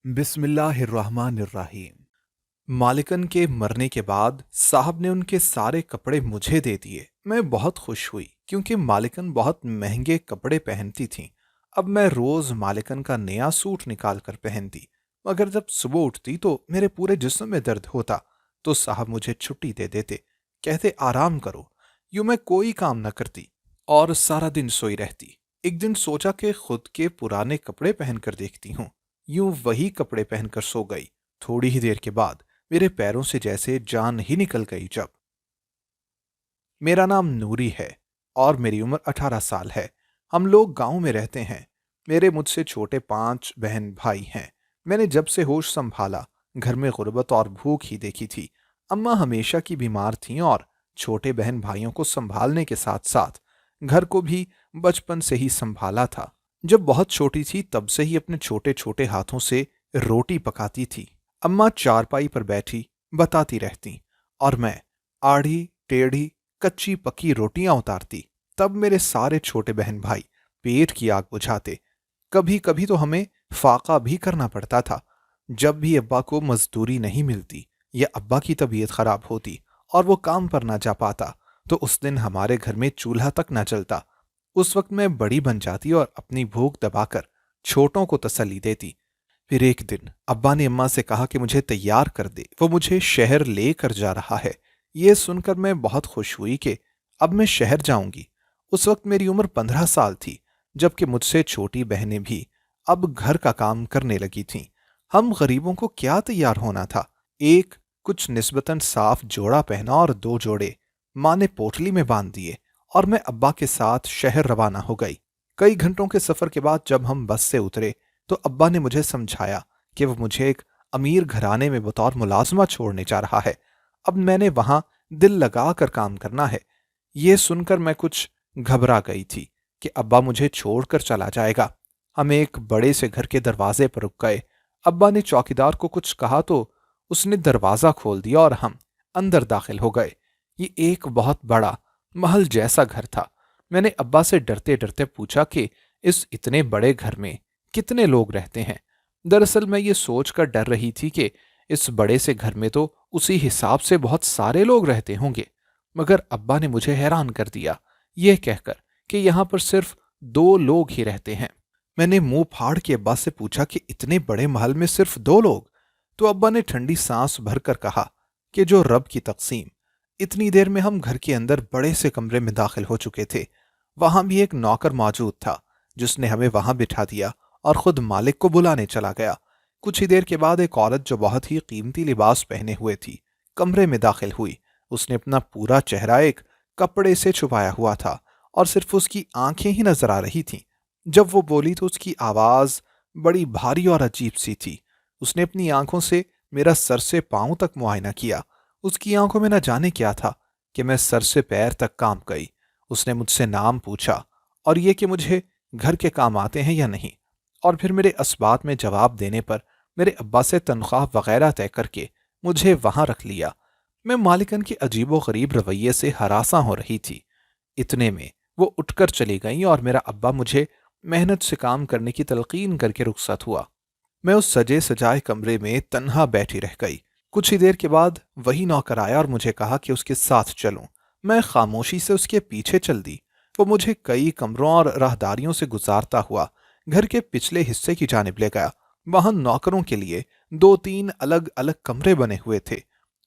बिस्मिल्लाहिर्रहमानिर्रहीम। मालिकन के मरने के बाद साहब ने उनके सारे कपड़े मुझे दे दिए। मैं बहुत खुश हुई क्योंकि मालिकन बहुत महंगे कपड़े पहनती थीं। अब मैं रोज मालिकन का नया सूट निकाल कर पहनती, मगर जब सुबह उठती तो मेरे पूरे जिस्म में दर्द होता। तो साहब मुझे छुट्टी दे देते, कहते आराम करो। यूं मैं कोई काम न करती और सारा दिन सोई रहती। एक दिन सोचा कि खुद के पुराने कपड़े पहनकर देखती हूँ। यूं वही कपड़े पहनकर सो गई। थोड़ी ही देर के बाद मेरे पैरों से जैसे जान ही निकल गई। जब मेरा नाम नूरी है और मेरी उम्र 18 साल है। हम लोग गांव में रहते हैं। मेरे मुझसे छोटे 5 बहन भाई हैं। मैंने जब से होश संभाला घर में गुर्बत और भूख ही देखी थी। अम्मा हमेशा की बीमार थीं और छोटे बहन भाइयों को संभालने के साथ साथ घर को भी बचपन से ही संभाला था। जब बहुत छोटी थी तब से ही अपने छोटे छोटे हाथों से रोटी पकाती थी। अम्मा चारपाई पर बैठी बताती रहती और मैं आड़ी टेढ़ी कच्ची पक्की रोटियां उतारती। तब मेरे सारे छोटे बहन भाई पेट की आग बुझाते। कभी कभी तो हमें फाका भी करना पड़ता था। जब भी अब्बा को मजदूरी नहीं मिलती या अब्बा की तबीयत खराब होती और वो काम पर ना जा पाता, तो उस दिन हमारे घर में चूल्हा तक ना चलता। उस वक्त मैं बड़ी बन जाती और अपनी भूख दबाकर छोटों को तसल्ली देती। फिर एक दिन अब्बा ने अम्मा से कहा कि मुझे तैयार कर दे, वो मुझे शहर लेकर जा रहा है। ये सुनकर मैं बहुत खुश हुई कि अब मैं शहर जाऊंगी। उस वक्त मेरी उम्र 15 साल थी, जबकि मुझसे छोटी बहनें भी अब घर का काम करने लगी थीं। हम गरीबों को क्या तैयार होना था। एक कुछ निस्बतन साफ जोड़ा पहना और 2 जोड़े माँ ने पोटली में बांध दिए और मैं अब्बा के साथ शहर रवाना हो गई। कई घंटों के सफर के बाद जब हम बस से उतरे तो अब्बा ने मुझे समझाया कि वो मुझे एक अमीर घराने में बतौर मुलाजमा छोड़ने जा रहा है। अब मैंने वहां दिल लगा कर काम करना है। ये सुनकर मैं कुछ घबरा गई थी कि अब्बा मुझे छोड़कर चला जाएगा। हम एक बड़े से घर के दरवाजे पर रुक गए। अब्बा ने चौकीदार को कुछ कहा तो उसने दरवाजा खोल दिया और हम अंदर दाखिल हो गए। ये एक बहुत बड़ा महल जैसा घर था। मैंने अब्बा से डरते डरते पूछा कि इस इतने बड़े घर में कितने लोग रहते हैं। दरअसल मैं ये सोचकर डर रही थी कि इस बड़े से घर में तो उसी हिसाब से बहुत सारे लोग रहते होंगे। मगर अब्बा ने मुझे हैरान कर दिया यह कहकर कि यहां पर सिर्फ 2 लोग ही रहते हैं। मैंने मुंह फाड़ के अब्बा से पूछा कि इतने बड़े महल में सिर्फ 2 लोग। तो अब्बा ने ठंडी सांस भरकर कहा कि जो रब की तकसीम। इतनी देर में हम घर के अंदर बड़े से कमरे में दाखिल हो चुके थे। वहां भी एक नौकर मौजूद था जिसने हमें वहां बिठा दिया और खुद मालिक को बुलाने चला गया। कुछ ही देर के बाद एक औरत जो बहुत ही कीमती लिबास पहने हुए थी कमरे में दाखिल हुई। उसने अपना पूरा चेहरा एक कपड़े से छुपाया हुआ था और सिर्फ उसकी आंखें ही नजर आ रही थीं। जब वो बोली तो उसकी आवाज बड़ी भारी और अजीब सी थी। उसने अपनी आंखों से मेरा सर से पांव तक मुआयना किया। उसकी आंखों में न जाने क्या था कि मैं सर से पैर तक कांप गई। उसने मुझसे नाम पूछा और ये कि मुझे घर के काम आते हैं या नहीं, और फिर मेरे असबात में जवाब देने पर मेरे अब्बा से तनख्वाह वगैरह तय करके मुझे वहां रख लिया। मैं मालिकन के अजीबो गरीब रवैये से हरासा हो रही थी। इतने में वो उठकर चली गई और मेरा अब्बा मुझे मेहनत से काम करने की तलकीन करके रुखसत हुआ। मैं उस सजे सजाए कमरे में तन्हा बैठी रह गई। कुछ ही देर के बाद वही नौकर आया और मुझे कहा कि उसके साथ चलूं। मैं खामोशी से उसके पीछे चल दी। वो मुझे कई कमरों और राहदारियों से गुजारता हुआ घर के पिछले हिस्से की जानिब ले गया। वहां नौकरों के लिए 2-3 अलग अलग कमरे बने हुए थे।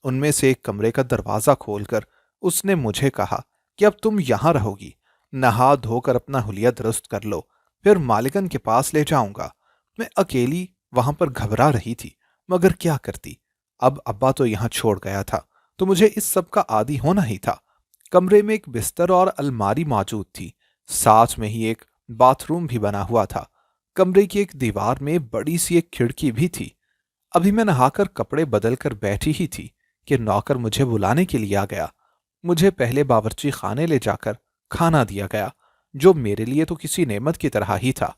उनमें से एक कमरे का दरवाजा खोलकर उसने मुझे कहा कि अब तुम यहां रहोगी। नहा धोकर अपना हुलिया दुरुस्त कर लो, फिर मालिकन के पास ले जाऊंगा। मैं अकेली वहां पर घबरा रही थी, मगर क्या करती। अब अब्बा तो यहां छोड़ गया था तो मुझे इस सब का आदी होना ही था। कमरे में एक बिस्तर और अलमारी मौजूद थी। साथ में ही एक बाथरूम भी बना हुआ था। कमरे की एक दीवार में बड़ी सी एक खिड़की भी थी। अभी मैं नहाकर कपड़े बदलकर बैठी ही थी कि नौकर मुझे बुलाने के लिए आ गया। मुझे पहले बावर्ची खाने ले जाकर खाना दिया गया, जो मेरे लिए तो किसी नेमत की तरह ही था।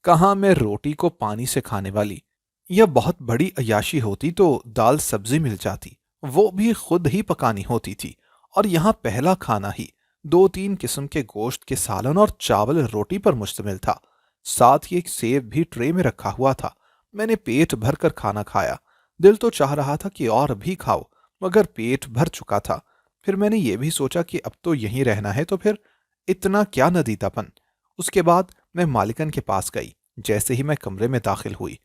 कहाँ मैं रोटी को पानी से खाने वाली। यह बहुत बड़ी अयाशी होती तो दाल सब्जी मिल जाती, वो भी खुद ही पकानी होती थी। और यहाँ पहला खाना ही 2-3 किस्म के गोश्त के सालन और चावल रोटी पर मुश्तमिल था। साथ ही एक सेब भी ट्रे में रखा हुआ था। मैंने पेट भर कर खाना खाया। दिल तो चाह रहा था कि और भी खाओ, मगर पेट भर चुका था। फिर मैंने ये भी सोचा कि अब तो यहीं रहना है, तो फिर इतना क्या नदीतापन। उसके बाद मैं मालिकन के पास गई। जैसे ही मैं कमरे में दाखिल हुई,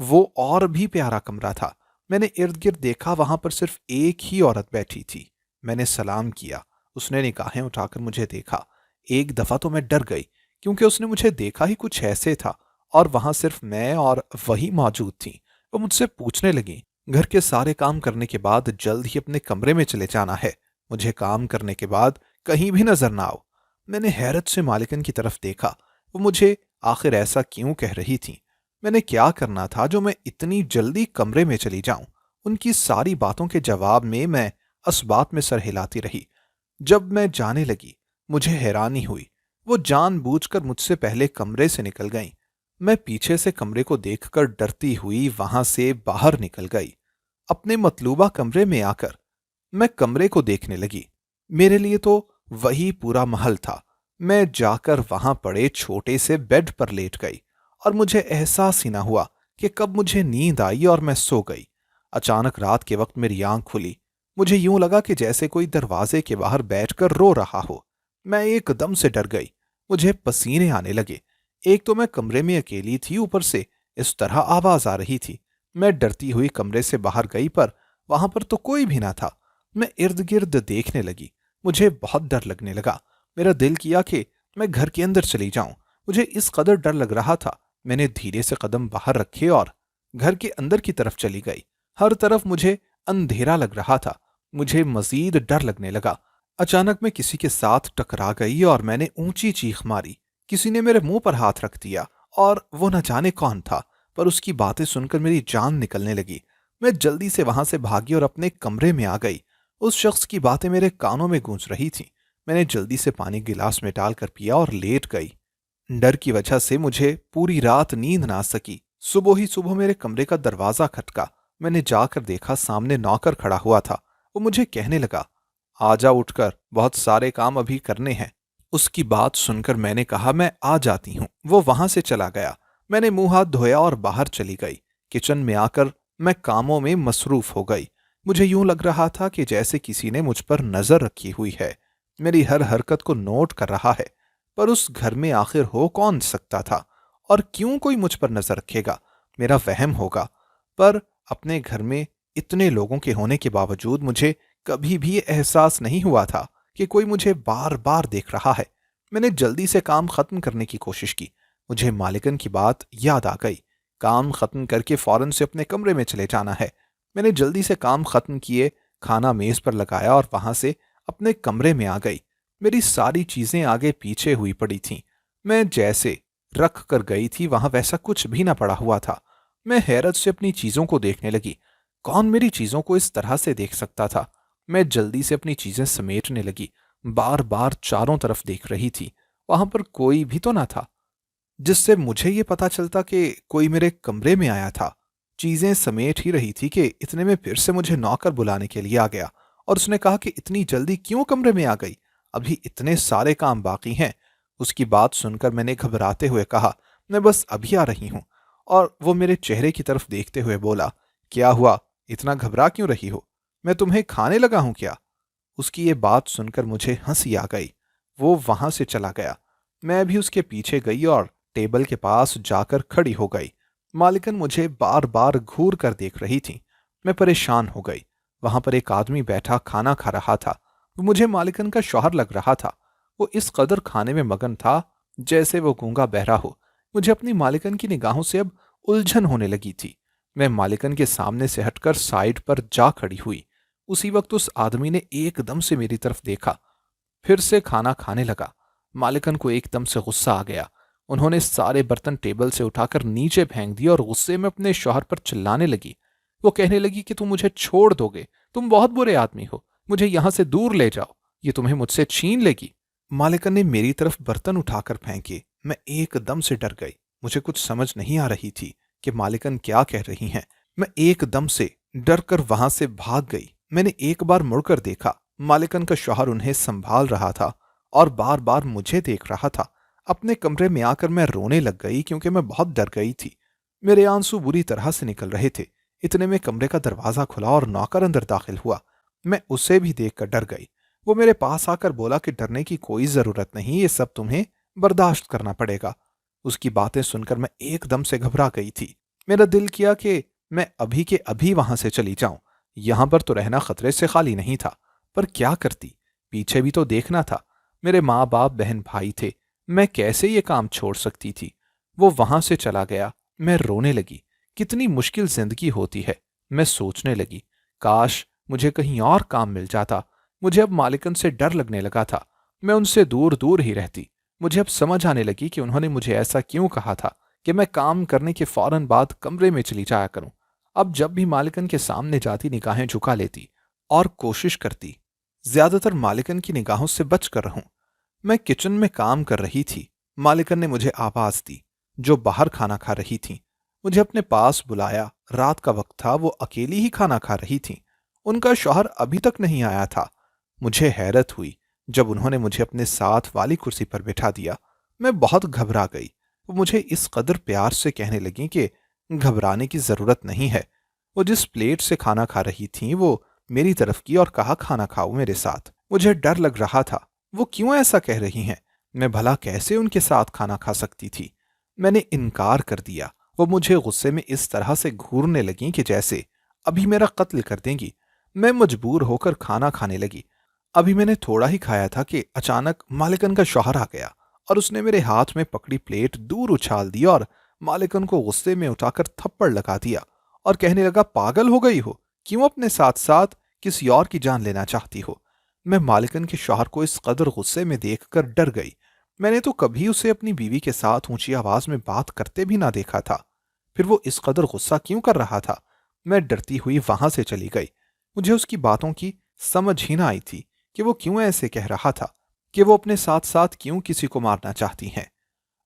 वो और भी प्यारा कमरा था। मैंने इर्द गिर्द देखा, वहां पर सिर्फ एक ही औरत बैठी थी। मैंने सलाम किया। उसने निगाहें उठाकर मुझे देखा। एक दफा तो मैं डर गई, क्योंकि उसने मुझे देखा ही कुछ ऐसे था, और वहां सिर्फ मैं और वही मौजूद थी। वो मुझसे पूछने लगी, घर के सारे काम करने के बाद जल्द ही अपने कमरे में चले जाना है। मुझे काम करने के बाद कहीं भी नजर ना आओ। मैंने हैरत से मालिकन की तरफ देखा। वो मुझे आखिर ऐसा क्यों कह रही थी? मैंने क्या करना था जो मैं इतनी जल्दी कमरे में चली जाऊं? उनकी सारी बातों के जवाब में मैं असबात में सर हिलाती रही। जब मैं जाने लगी, मुझे हैरानी हुई। वो जानबूझकर मुझसे पहले कमरे से निकल गईं। मैं पीछे से कमरे को देखकर डरती हुई वहां से बाहर निकल गई। अपने मतलूबा कमरे में आकर मैं कमरे को देखने लगी। मेरे लिए तो वही पूरा महल था। मैं जाकर वहां पड़े छोटे से बेड पर लेट गई, और मुझे एहसास ही ना हुआ कि कब मुझे नींद आई और मैं सो गई। अचानक रात के वक्त मेरी आंख खुली। मुझे यूं लगा कि जैसे कोई दरवाजे के बाहर बैठकर रो रहा हो। मैं एकदम से डर गई। मुझे पसीने आने लगे। एक तो मैं कमरे में अकेली थी, ऊपर से इस तरह आवाज आ रही थी। मैं डरती हुई कमरे से बाहर गई, पर वहां पर तो कोई भी ना था। मैं इर्द गिर्द देखने लगी। मुझे बहुत डर लगने लगा। मेरा दिल किया कि मैं घर के अंदर चली जाऊं। मुझे इस कदर डर लग रहा था, मैंने धीरे से कदम बाहर रखे और घर के अंदर की तरफ चली गई। हर तरफ मुझे अंधेरा लग रहा था। मुझे मजीद डर लगने लगा। अचानक मैं किसी के साथ टकरा गई और मैंने ऊंची चीख मारी। किसी ने मेरे मुंह पर हाथ रख दिया, और वो न जाने कौन था, पर उसकी बातें सुनकर मेरी जान निकलने लगी। मैं जल्दी से वहां से भागी और अपने कमरे में आ गई। उस शख्स की बातें मेरे कानों में गूंज रही थीं। मैंने जल्दी से पानी गिलास में डालकर पिया और लेट गई। डर की वजह से मुझे पूरी रात नींद ना आ सकी। सुबह ही सुबह मेरे कमरे का दरवाजा खटका। मैंने जाकर देखा, सामने नौकर खड़ा हुआ था। वो मुझे कहने लगा, आजा उठकर, बहुत सारे काम अभी करने हैं। उसकी बात सुनकर मैंने कहा, मैं आ जाती हूं। वो वहां से चला गया। मैंने मुंह हाथ धोया और बाहर चली गई। किचन में आकर मैं कामों में मसरूफ हो गई। मुझे यूं लग रहा था कि जैसे किसी ने मुझ पर नजर रखी हुई है, मेरी हर हरकत को नोट कर रहा है। पर उस घर में आखिर हो कौन सकता था, और क्यों कोई मुझ पर नजर रखेगा? मेरा वहम होगा। पर अपने घर में इतने लोगों के होने के बावजूद मुझे कभी भी ये एहसास नहीं हुआ था कि कोई मुझे बार बार देख रहा है। मैंने जल्दी से काम खत्म करने की कोशिश की। मुझे मालिकन की बात याद आ गई। काम खत्म करके फौरन से अपने कमरे में चले जाना है। मैंने जल्दी से काम खत्म किए, खाना मेज पर लगाया और वहां से अपने कमरे में आ गई। मेरी सारी चीजें आगे पीछे हुई पड़ी थीं। मैं जैसे रख कर गई थी वहां वैसा कुछ भी ना पड़ा हुआ था। मैं हैरत से अपनी चीजों को देखने लगी। कौन मेरी चीजों को इस तरह से देख सकता था? मैं जल्दी से अपनी चीजें समेटने लगी। बार बार चारों तरफ देख रही थी। वहां पर कोई भी तो ना था जिससे मुझे ये पता चलता कि कोई मेरे कमरे में आया था। चीजें समेट ही रही थी कि इतने में फिर से मुझे नौकर बुलाने के लिए आ गया, और उसने कहा कि इतनी जल्दी क्यों कमरे में आ गई, अभी इतने सारे काम बाकी हैं। उसकी बात सुनकर मैंने घबराते हुए कहा, मैं बस अभी आ रही हूं। और वो मेरे चेहरे की तरफ देखते हुए बोला, क्या हुआ, इतना घबरा क्यों रही हो? मैं तुम्हें खाने लगा हूं क्या? उसकी ये बात सुनकर मुझे हंसी आ गई। वो वहां से चला गया। मैं भी उसके पीछे गई और टेबल के पास जाकर खड़ी हो गई। मालिकन मुझे बार बार घूर कर देख रही थी। मैं परेशान हो गई। वहां पर एक आदमी बैठा खाना खा रहा था। वो मुझे मालिकन का शौहर लग रहा था। वो इस कदर खाने में मगन था जैसे वो गूंगा बहरा हो। मुझे अपनी मालिकन की निगाहों से अब उलझन होने लगी थी। मैं मालिकन के सामने से हटकर साइड पर जा खड़ी हुई। उसी वक्त उस आदमी ने एकदम से मेरी तरफ देखा, फिर से खाना खाने लगा। मालिकन को एकदम से गुस्सा आ गया। उन्होंने सारे बर्तन टेबल से उठाकर नीचे फेंक दिए और गुस्से में अपने शौहर पर चिल्लाने लगी। वो कहने लगी कि तुम मुझे छोड़ दोगे, तुम बहुत बुरे आदमी हो, मुझे यहां से दूर ले जाओ, ये तुम्हें मुझसे छीन लेगी। मालिकन ने मेरी तरफ बर्तन उठाकर फेंके। मैं एकदम से डर गई। मुझे कुछ समझ नहीं आ रही थी कि मालिकन क्या कह रही हैं। मैं एकदम से डर कर वहां से भाग गई। मैंने एक बार मुड़कर देखा, मालिकन का शौहर उन्हें संभाल रहा था और बार बार मुझे देख रहा था। अपने कमरे में आकर मैं रोने लग गई, क्योंकि मैं बहुत डर गई थी। मेरे आंसू बुरी तरह से निकल रहे थे। इतने में कमरे का दरवाजा खुला और नौकर अंदर दाखिल हुआ। मैं उसे भी देखकर डर गई। वो मेरे पास आकर बोला कि डरने की कोई जरूरत नहीं, ये सब तुम्हें बर्दाश्त करना पड़ेगा। उसकी बातें सुनकर मैं एकदम से घबरा गई थी। मेरा दिल किया कि मैं अभी के अभी वहां से चली जाऊं। यहां पर तो रहना खतरे से खाली नहीं था। पर क्या करती, पीछे भी तो देखना था। मेरे माँ बाप बहन भाई थे। मैं कैसे ये काम छोड़ सकती थी। वो वहां से चला गया। मैं रोने लगी। कितनी मुश्किल जिंदगी होती है। मैं सोचने लगी, काश मुझे कहीं और काम मिल जाता। मुझे अब मालिकन से डर लगने लगा था। मैं उनसे दूर दूर ही रहती। मुझे अब समझ आने लगी कि उन्होंने मुझे ऐसा क्यों कहा था कि मैं काम करने के फौरन बाद कमरे में चली जाया करूं। अब जब भी मालिकन के सामने जाती निगाहें झुका लेती और कोशिश करती ज्यादातर मालिकन की निगाहों से बच कर रहूं। मैं किचन में काम कर रही थी। मालिकन ने मुझे आवाज दी, जो बाहर खाना खा रही थी। मुझे अपने पास बुलाया। रात का वक्त था, वो अकेली ही खाना खा रही थी। उनका शौहर अभी तक नहीं आया था। मुझे हैरत हुई जब उन्होंने मुझे अपने साथ वाली कुर्सी पर बिठा दिया। मैं बहुत घबरा गई। वो मुझे इस कदर प्यार से कहने लगी कि घबराने की जरूरत नहीं है। वो जिस प्लेट से खाना खा रही थी वो मेरी तरफ की और कहा, खाना खाओ मेरे साथ। मुझे डर लग रहा था, वो क्यों ऐसा कह रही हैं। मैं भला कैसे उनके साथ खाना खा सकती थी। मैंने इनकार कर दिया। वो मुझे गुस्से में इस तरह से घूरने लगी कि जैसे अभी मेरा कत्ल कर देंगी। मैं मजबूर होकर खाना खाने लगी। अभी मैंने थोड़ा ही खाया था कि अचानक मालिकन का शौहर आ गया और उसने मेरे हाथ में पकड़ी प्लेट दूर उछाल दी और मालिकन को गुस्से में उठाकर थप्पड़ लगा दिया और कहने लगा, पागल हो गई हो, क्यों अपने साथ साथ किसी और की जान लेना चाहती हो। मैं मालिकन के शौहर को इस कदर गुस्से में देखकर डर गई। मैंने तो कभी उसे अपनी बीवी के साथ ऊंची आवाज में बात करते भी ना देखा था। फिर वो इस कदर गुस्सा क्यों कर रहा था। मैं डरती हुई वहां से चली गई। मुझे उसकी बातों की समझ ही ना आई थी कि वो क्यों ऐसे कह रहा था, कि वो अपने साथ साथ क्यों किसी को मारना चाहती हैं।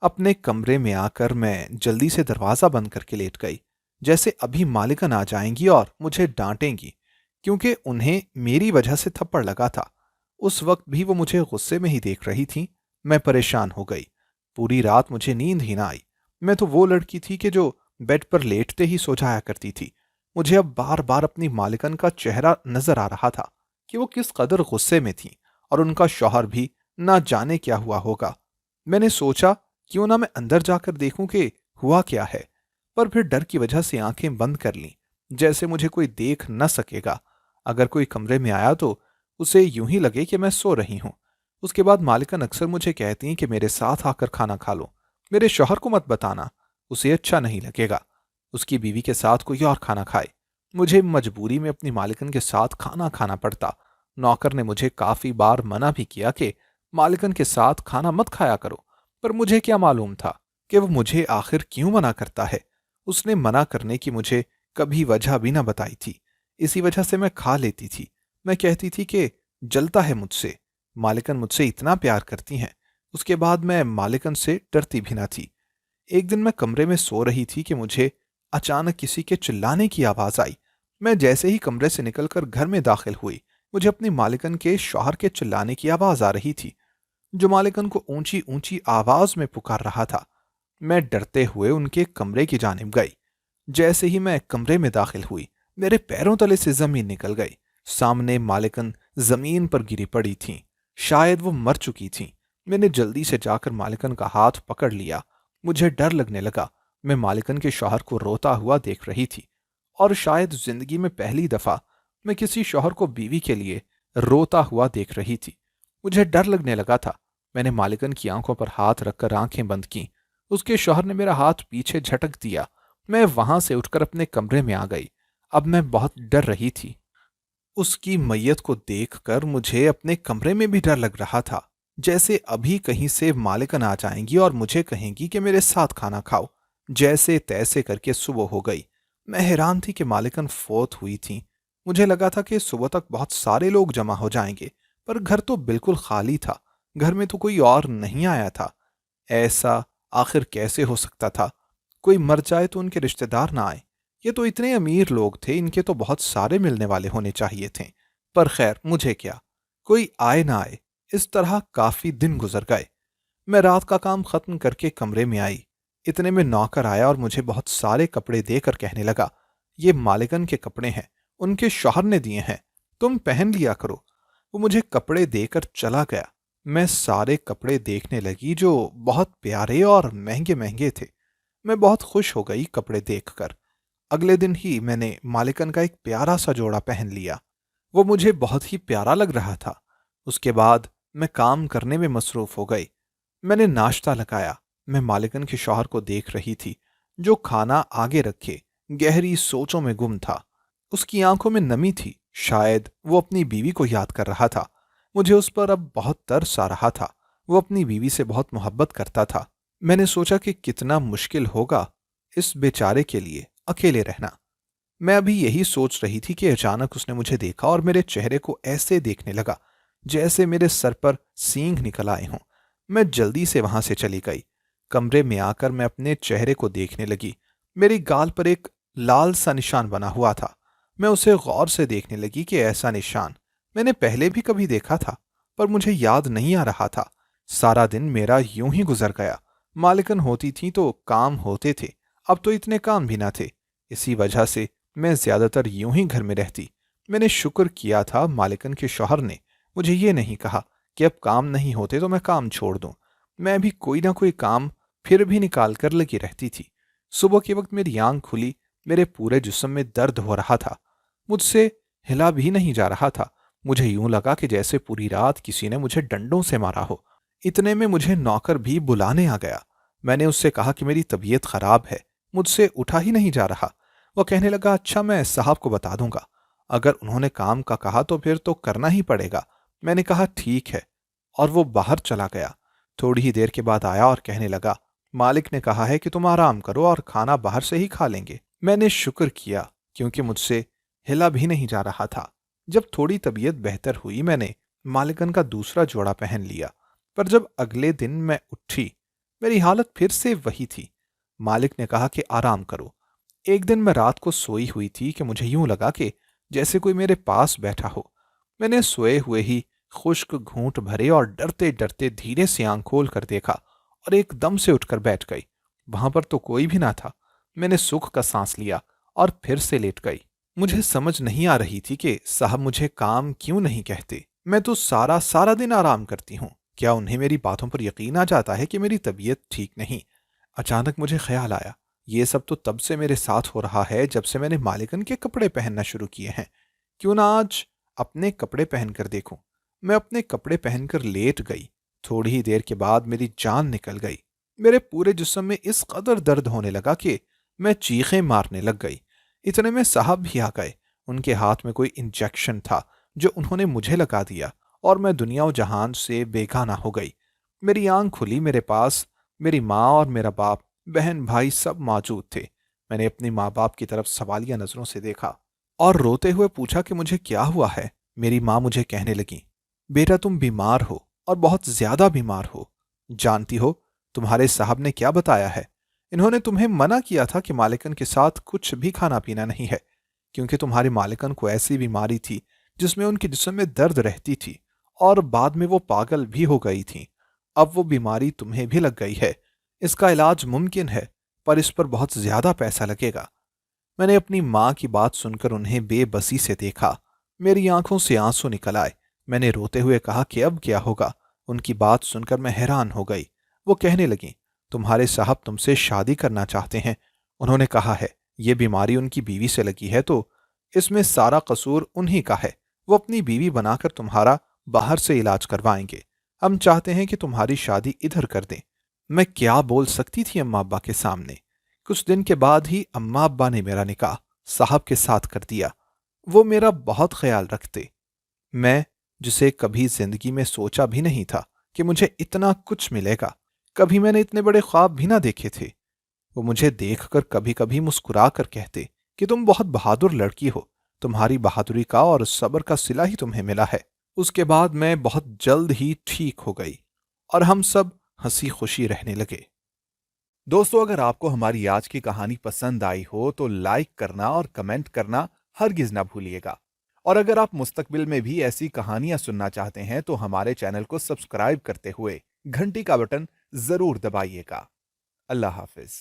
अपने कमरे में आकर मैं जल्दी से दरवाजा बंद करके लेट गई, जैसे अभी मालिकन आ जाएंगी और मुझे डांटेंगी, क्योंकि उन्हें मेरी वजह से थप्पड़ लगा था। उस वक्त भी वो मुझे गुस्से में ही देख रही थी। मैं परेशान हो गई। पूरी रात मुझे नींद ही ना आई। मैं तो वो लड़की थी कि जो बेड पर लेटते ही सो जाया करती थी। मुझे अब बार बार अपनी मालिकन का चेहरा नजर आ रहा था कि वो किस कदर गुस्से में थी और उनका शौहर भी ना जाने क्या हुआ होगा। मैंने सोचा, क्यों ना मैं अंदर जाकर देखूं कि हुआ क्या है। पर फिर डर की वजह से आंखें बंद कर लीं, जैसे मुझे कोई देख न सकेगा। अगर कोई कमरे में आया तो उसे यूं ही लगे कि मैं सो रही हूं। उसके बाद मालिकन अक्सर मुझे कहती हैं कि मेरे साथ आकर खाना खा लो, मेरे शौहर को मत बताना, उसे अच्छा नहीं लगेगा उसकी बीवी के साथ कोई और खाना खाए। मुझे मजबूरी में अपनी मालिकन के साथ खाना खाना पड़ता। नौकर ने मुझे काफी बार मना भी किया कि मालिकन के साथ खाना मत खाया करो, पर मुझे क्या मालूम था कि वो मुझे आखिर क्यों मना करता है। उसने मना करने की मुझे कभी वजह भी ना बताई थी। इसी वजह से मैं खा लेती थी। मैं कहती थी कि जलता है मुझसे। मालिकन मुझसे इतना प्यार करती हैं, उसके बाद मैं मालिकन से डरती भी ना थी। एक दिन मैं कमरे में सो रही थी कि मुझे अचानक किसी के चिल्लाने की आवाज आई। मैं जैसे ही कमरे से निकलकर घर में दाखिल हुई, मुझे अपनी मालिकन के शौहर के चिल्लाने की आवाज आ रही थी, जो मालिकन को ऊंची ऊंची आवाज में पुकार रहा था। मैं डरते हुए उनके कमरे की जानिब गई। जैसे ही मैं कमरे में दाखिल हुई, मेरे पैरों तले से जमीन निकल गई। सामने मालिकन जमीन पर गिरी पड़ी थीं। शायद वो मर चुकी थीं। मैंने जल्दी से जाकर मालिकन का हाथ पकड़ लिया। मुझे डर लगने लगा। मैं मालिकन के शौहर को रोता हुआ देख रही थी, और शायद जिंदगी में पहली दफा मैं किसी शौहर को बीवी के लिए रोता हुआ देख रही थी। मुझे डर लगने लगा था। मैंने मालिकन की आंखों पर हाथ रखकर आंखें बंद की। उसके शौहर ने मेरा हाथ पीछे झटक दिया। मैं वहां से उठकर अपने कमरे में आ गई। अब मैं बहुत डर रही थी। उसकी मैयत को देखकर मुझे अपने कमरे में भी डर लग रहा था, जैसे अभी कहीं से मालिकन आ जाएंगी और मुझे कहेंगी कि मेरे साथ खाना खाओ। जैसे तैसे करके सुबह हो गई। मैं हैरान थी कि मालिकन फोत हुई थी। मुझे लगा था कि सुबह तक बहुत सारे लोग जमा हो जाएंगे, पर घर तो बिल्कुल खाली था। घर में तो कोई और नहीं आया था। ऐसा आखिर कैसे हो सकता था। कोई मर जाए तो उनके रिश्तेदार ना आए। ये तो इतने अमीर लोग थे, इनके तो बहुत सारे मिलने वाले होने चाहिए थे। पर खैर, मुझे क्या, कोई आए ना आए। इस तरह काफी दिन गुजर गए। मैं रात का काम खत्म करके कमरे में आई। इतने में नौकर आया और मुझे बहुत सारे कपड़े देकर कहने लगा, ये मालिकन के कपड़े हैं, उनके शौहर ने दिए हैं, तुम पहन लिया करो। वो मुझे कपड़े देकर चला गया। मैं सारे कपड़े देखने लगी जो बहुत प्यारे और महंगे महंगे थे। मैं बहुत खुश हो गई कपड़े देखकर। अगले दिन ही मैंने मालिकन का एक प्यारा सा जोड़ा पहन लिया। वो मुझे बहुत ही प्यारा लग रहा था। उसके बाद मैं काम करने में मसरूफ हो गई। मैंने नाश्ता लगाया। मैं मालिकन के शौहर को देख रही थी, जो खाना आगे रखे गहरी सोचों में गुम था। उसकी आंखों में नमी थी। शायद वो अपनी बीवी को याद कर रहा था। मुझे उस पर अब बहुत तरस आ रहा था। वो अपनी बीवी से बहुत मोहब्बत करता था। मैंने सोचा कि कितना मुश्किल होगा इस बेचारे के लिए अकेले रहना। मैं अभी यही सोच रही थी कि अचानक उसने मुझे देखा और मेरे चेहरे को ऐसे देखने लगा जैसे मेरे सर पर सींग निकल आए हों। मैं जल्दी से वहां से चली गई। कमरे में आकर मैं अपने चेहरे को देखने लगी। मेरी गाल पर एक लाल सा निशान बना हुआ था। मैं उसे गौर से देखने लगी कि ऐसा निशान मैंने पहले भी कभी देखा था, पर मुझे याद नहीं आ रहा था। सारा दिन मेरा यूं ही गुजर गया। मालिकन होती थी तो काम होते थे, अब तो इतने काम भी ना थे। इसी वजह से मैं ज्यादातर यूं ही घर में रहती। मैंने शुक्र किया था मालिकन के शौहर ने मुझे ये नहीं कहा कि अब काम नहीं होते तो मैं काम छोड़ दूं। मैं भी कोई ना कोई काम फिर भी निकाल कर लगी रहती थी। सुबह के वक्त मेरी आंख खुली। मेरे पूरे जिस्म में दर्द हो रहा था। मुझसे हिला भी नहीं जा रहा था। मुझे यूं लगा कि जैसे पूरी रात किसी ने मुझे डंडों से मारा हो। इतने में मुझे नौकर भी बुलाने आ गया। मैंने उससे कहा कि मेरी तबीयत खराब है, मुझसे उठा ही नहीं जा रहा। वो कहने लगा, अच्छा मैं साहब को बता दूंगा, अगर उन्होंने काम का कहा तो फिर तो करना ही पड़ेगा। मैंने कहा ठीक है, और वो बाहर चला गया। थोड़ी ही देर के बाद आया और कहने लगा, मालिक ने कहा है कि तुम आराम करो और खाना बाहर से ही खा लेंगे। मैंने शुक्र किया, क्योंकि मुझसे हिला भी नहीं जा रहा था। जब थोड़ी तबीयत बेहतर हुई मैंने मालिकन का दूसरा जोड़ा पहन लिया। पर जब अगले दिन मैं उठी, मेरी हालत फिर से वही थी। मालिक ने कहा कि आराम करो। एक दिन मैं रात को सोई हुई थी कि मुझे यूं लगा कि जैसे कोई मेरे पास बैठा हो। मैंने सोए हुए ही खुश्क घूंट भरे और डरते डरते धीरे से आंख खोल कर देखा और एकदम से उठकर बैठ गई। वहां पर तो कोई भी ना था। मैंने सुख का सांस लिया और फिर से लेट गई। मुझे समझ नहीं आ रही थी कि साहब मुझे काम क्यों नहीं कहते। मैं तो सारा सारा दिन आराम करती हूँ। क्या उन्हें मेरी बातों पर यकीन आ जाता है कि मेरी तबीयत ठीक नहीं? अचानक मुझे ख्याल आया, ये सब तो तब से मेरे साथ हो रहा है जब से मैंने मालिकन के कपड़े पहनना शुरू किए हैं। क्यों ना आज अपने कपड़े पहनकर देखूं। मैं अपने कपड़े पहनकर लेट गई। थोड़ी ही देर के बाद मेरी जान निकल गई। मेरे पूरे जिस्म में इस कदर दर्द होने लगा कि मैं चीखें मारने लग गई। इतने में साहब भी आ गए। उनके हाथ में कोई इंजेक्शन था जो उन्होंने मुझे लगा दिया और मैं दुनिया और जहान से बेगाना हो गई। मेरी आंख खुली। मेरे पास मेरी माँ और मेरा बाप, बहन भाई सब मौजूद थे। मैंने अपनी माँ बाप की तरफ सवालिया नजरों से देखा और रोते हुए पूछा कि मुझे क्या हुआ है। मेरी माँ मुझे कहने लगी, बेटा तुम बीमार हो और बहुत ज्यादा बीमार हो। जानती हो तुम्हारे साहब ने क्या बताया है? इन्होंने तुम्हें मना किया था कि मालिकन के साथ कुछ भी खाना पीना नहीं है, क्योंकि तुम्हारे मालिकन को ऐसी बीमारी थी जिसमें उनके जिस्म में दर्द रहती थी और बाद में वो पागल भी हो गई थी। अब वो बीमारी तुम्हें भी लग गई है। इसका इलाज मुमकिन है, पर इस पर बहुत ज्यादा पैसा लगेगा। मैंने अपनी माँ की बात सुनकर उन्हें बेबसी से देखा। मेरी आंखों से आंसू निकल आए। मैंने रोते हुए कहा कि अब क्या होगा। उनकी बात सुनकर मैं हैरान हो गई। वो कहने लगी, तुम्हारे साहब तुमसे शादी करना चाहते हैं। उन्होंने कहा है ये बीमारी उनकी बीवी से लगी है तो इसमें सारा कसूर उन्हीं का है। वो अपनी बीवी बनाकर तुम्हारा बाहर से इलाज करवाएंगे। हम चाहते हैं कि तुम्हारी शादी इधर कर दें। मैं क्या बोल सकती थी अम्मा अब्बा के सामने। कुछ दिन के बाद ही अम्मा अब्बा ने मेरा निकाह साहब के साथ कर दिया। वो मेरा बहुत ख्याल रखते। मैं, जिसे कभी जिंदगी में सोचा भी नहीं था कि मुझे इतना कुछ मिलेगा। कभी मैंने इतने बड़े ख्वाब भी ना देखे थे। वो मुझे देखकर कभी कभी मुस्कुरा कर कहते कि तुम बहुत बहादुर लड़की हो। तुम्हारी बहादुरी का और सब्र का सिला ही तुम्हें मिला है। उसके बाद मैं बहुत जल्द ही ठीक हो गई और हम सब हंसी खुशी रहने लगे। दोस्तों, अगर आपको हमारी आज की कहानी पसंद आई हो तो लाइक करना और कमेंट करना हरगिज ना भूलिएगा। और अगर आप मुस्तकबिल में भी ऐसी कहानियां सुनना चाहते हैं तो हमारे चैनल को सब्सक्राइब करते हुए घंटी का बटन जरूर दबाइएगा। अल्लाह हाफिज।